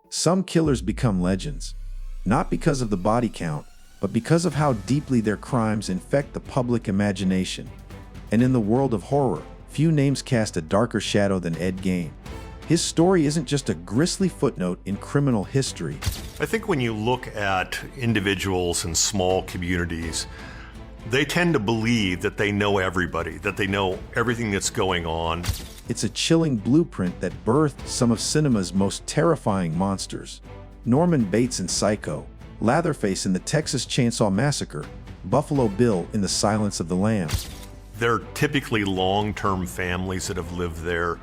Some killers become legends, not because of the body count, but because of how deeply their crimes infect the public imagination. And in the world of horror, few names cast a darker shadow than Ed Gein. His story isn't just a grisly footnote in criminal history. I think when you look at individuals in small communities, they tend to believe that they know everybody, that they know everything that's going on. It's a chilling blueprint that birthed some of cinema's most terrifying monsters. Norman Bates in Psycho, Leatherface in the Texas Chainsaw Massacre, Buffalo Bill in The Silence of the Lambs. They're typically long-term families that have lived there,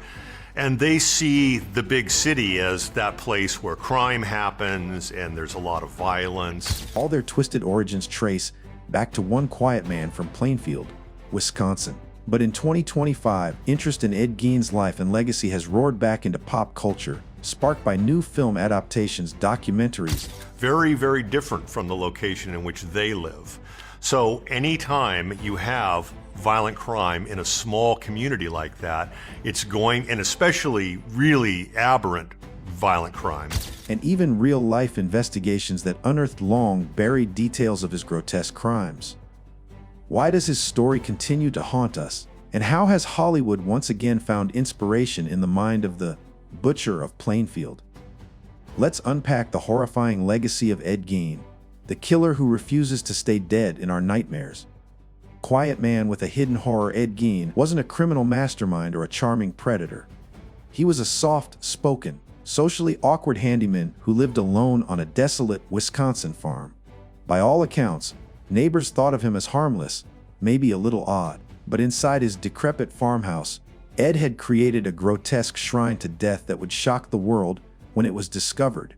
and they see the big city as that place where crime happens and there's a lot of violence. All their twisted origins trace back to one quiet man from Plainfield, Wisconsin. But in 2025, interest in Ed Gein's life and legacy has roared back into pop culture, sparked by new film adaptations, documentaries. Very, very different from the location in which they live. So anytime you have violent crime in a small community like that, it's going, and especially really aberrant violent crime. And even real-life investigations that unearthed long buried details of his grotesque crimes. Why does his story continue to haunt us? And how has Hollywood once again found inspiration in the mind of the Butcher of Plainfield? Let's unpack the horrifying legacy of Ed Gein, the killer who refuses to stay dead in our nightmares. Quiet man with a hidden horror, Ed Gein wasn't a criminal mastermind or a charming predator. He was a soft-spoken, socially awkward handyman who lived alone on a desolate Wisconsin farm. By all accounts, neighbors thought of him as harmless, maybe a little odd, but inside his decrepit farmhouse, Ed had created a grotesque shrine to death that would shock the world when it was discovered.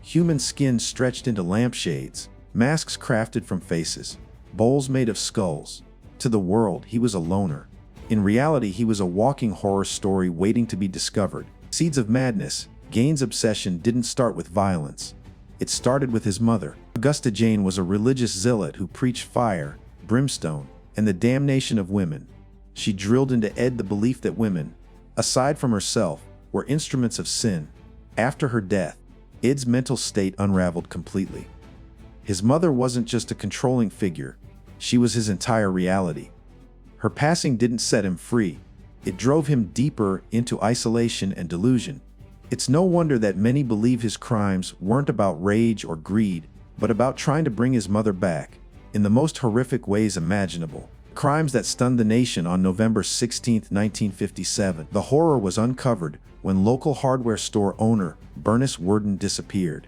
Human skin stretched into lampshades, masks crafted from faces, bowls made of skulls. To the world, he was a loner. In reality, he was a walking horror story waiting to be discovered. Seeds of madness. Gein's obsession didn't start with violence. It started with his mother. Augusta Jane was a religious zealot who preached fire, brimstone, and the damnation of women. She drilled into Ed the belief that women, aside from herself, were instruments of sin. After her death, Ed's mental state unraveled completely. His mother wasn't just a controlling figure, she was his entire reality. Her passing didn't set him free, it drove him deeper into isolation and delusion. It's no wonder that many believe his crimes weren't about rage or greed, but about trying to bring his mother back, in the most horrific ways imaginable. Crimes that stunned the nation on November 16, 1957. The horror was uncovered when local hardware store owner Bernice Worden disappeared.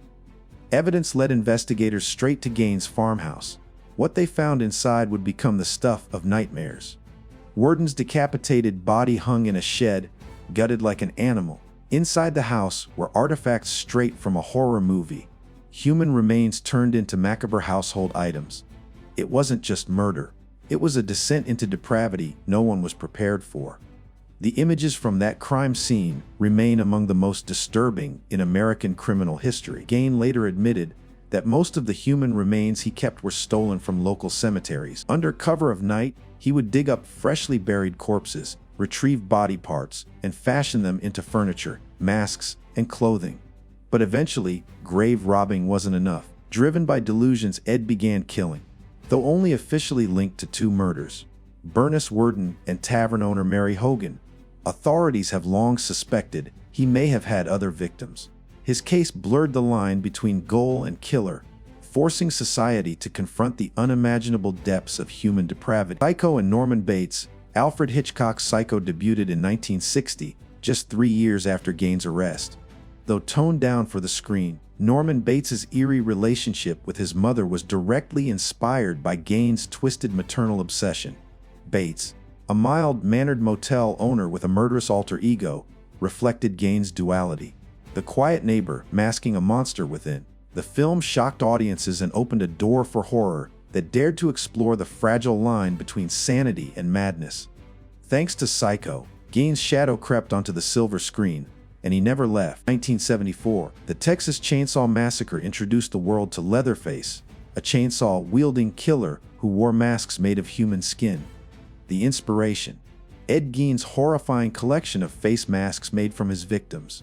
Evidence led investigators straight to Gein's farmhouse. What they found inside would become the stuff of nightmares. Worden's decapitated body hung in a shed, gutted like an animal. Inside the house were artifacts straight from a horror movie. Human remains turned into macabre household items. It wasn't just murder. It was a descent into depravity no one was prepared for. The images from that crime scene remain among the most disturbing in American criminal history. Gein later admitted that most of the human remains he kept were stolen from local cemeteries. Under cover of night, he would dig up freshly buried corpses, retrieve body parts, and fashion them into furniture, masks, and clothing. But eventually, grave robbing wasn't enough. Driven by delusions, Ed began killing, though only officially linked to two murders: Bernice Worden and tavern owner Mary Hogan. Authorities have long suspected he may have had other victims. His case blurred the line between goal and killer, forcing society to confront the unimaginable depths of human depravity. Psycho and Norman Bates. Alfred Hitchcock's Psycho debuted in 1960, just 3 years after Gein's arrest. Though toned down for the screen, Norman Bates's eerie relationship with his mother was directly inspired by Gein's twisted maternal obsession. Bates, a mild-mannered motel owner with a murderous alter ego, reflected Gein's duality. The quiet neighbor masking a monster within. The film shocked audiences and opened a door for horror that dared to explore the fragile line between sanity and madness. Thanks to Psycho, Gein's shadow crept onto the silver screen, and he never left. 1974, the Texas Chainsaw Massacre introduced the world to Leatherface, a chainsaw-wielding killer who wore masks made of human skin. The inspiration: Ed Gein's horrifying collection of face masks made from his victims.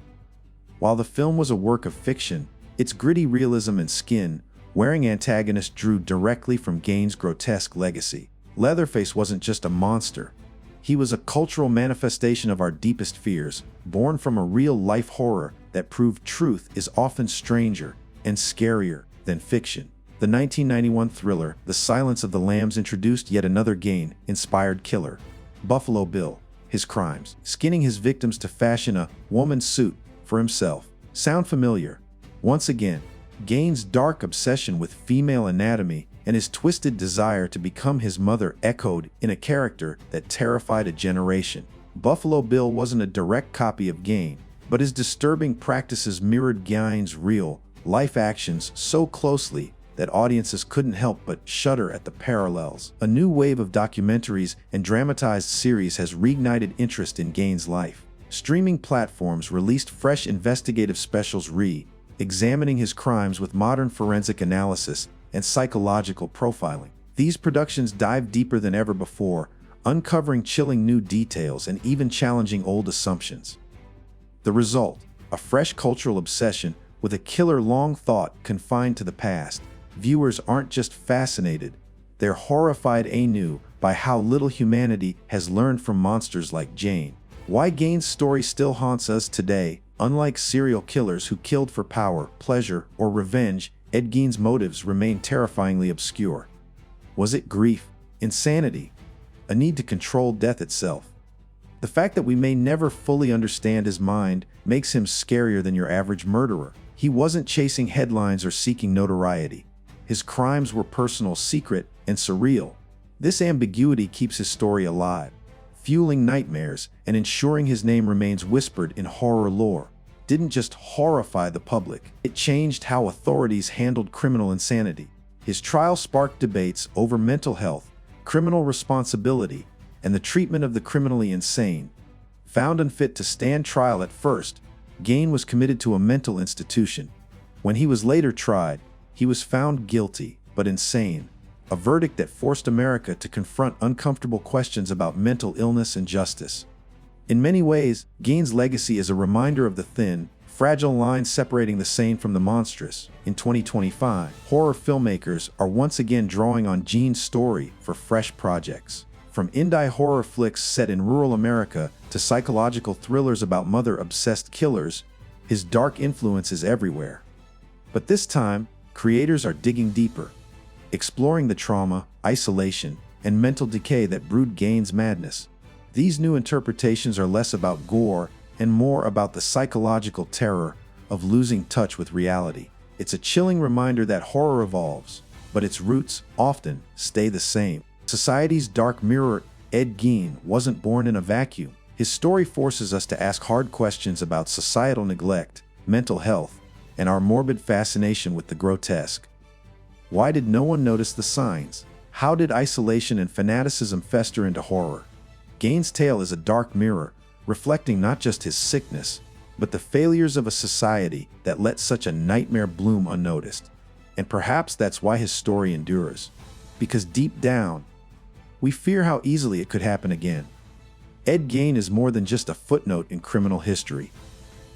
While the film was a work of fiction, its gritty realism and skin-wearing antagonist drew directly from Gein's grotesque legacy. Leatherface wasn't just a monster. He was a cultural manifestation of our deepest fears, born from a real-life horror that proved truth is often stranger and scarier than fiction. The 1991 thriller The Silence of the Lambs introduced yet another Gein-inspired killer, Buffalo Bill. His crimes, skinning his victims to fashion a woman's suit for himself. Sound familiar? Once again, Gein's dark obsession with female anatomy and his twisted desire to become his mother echoed in a character that terrified a generation. Buffalo Bill wasn't a direct copy of Gein, but his disturbing practices mirrored Gein's real-life actions so closely that audiences couldn't help but shudder at the parallels. A new wave of documentaries and dramatized series has reignited interest in Gein's life. Streaming platforms released fresh investigative specials examining his crimes with modern forensic analysis and psychological profiling. These productions dive deeper than ever before, uncovering chilling new details and even challenging old assumptions. The result, a fresh cultural obsession with a killer long thought confined to the past. Viewers aren't just fascinated, they're horrified anew by how little humanity has learned from monsters like Gein. Why Gein's story still haunts us today. Unlike serial killers who killed for power, pleasure, or revenge, Ed Gein's motives remain terrifyingly obscure. Was it grief, insanity, a need to control death itself? The fact that we may never fully understand his mind makes him scarier than your average murderer. He wasn't chasing headlines or seeking notoriety. His crimes were personal, secret, and surreal. This ambiguity keeps his story alive, fueling nightmares and ensuring his name remains whispered in horror lore. Didn't just horrify the public, it changed how authorities handled criminal insanity. His trial sparked debates over mental health, criminal responsibility, and the treatment of the criminally insane. Found unfit to stand trial at first, Gein was committed to a mental institution. When he was later tried, he was found guilty, but insane, a verdict that forced America to confront uncomfortable questions about mental illness and justice. In many ways, Gein's legacy is a reminder of the thin, fragile line separating the sane from the monstrous. In 2025, horror filmmakers are once again drawing on Gein's story for fresh projects. From indie horror flicks set in rural America to psychological thrillers about mother-obsessed killers, his dark influence is everywhere. But this time, creators are digging deeper, exploring the trauma, isolation, and mental decay that brewed Gein's madness. These new interpretations are less about gore and more about the psychological terror of losing touch with reality. It's a chilling reminder that horror evolves, but its roots often stay the same. Society's dark mirror, Ed Gein wasn't born in a vacuum. His story forces us to ask hard questions about societal neglect, mental health, and our morbid fascination with the grotesque. Why did no one notice the signs? How did isolation and fanaticism fester into horror? Gein's tale is a dark mirror, reflecting not just his sickness, but the failures of a society that let such a nightmare bloom unnoticed. And perhaps that's why his story endures. Because deep down, we fear how easily it could happen again. Ed Gein is more than just a footnote in criminal history.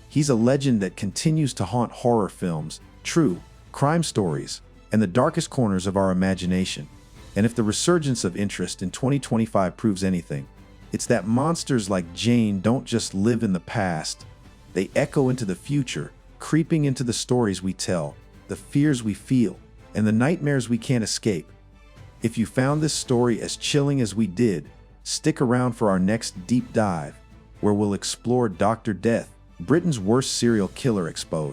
He's a legend that continues to haunt horror films, true crime stories, and the darkest corners of our imagination. And if the resurgence of interest in 2025 proves anything, it's that monsters like Gein don't just live in the past. They echo into the future, creeping into the stories we tell, the fears we feel, and the nightmares we can't escape. If you found this story as chilling as we did, stick around for our next deep dive, where we'll explore Dr. Death, Britain's worst serial killer exposed.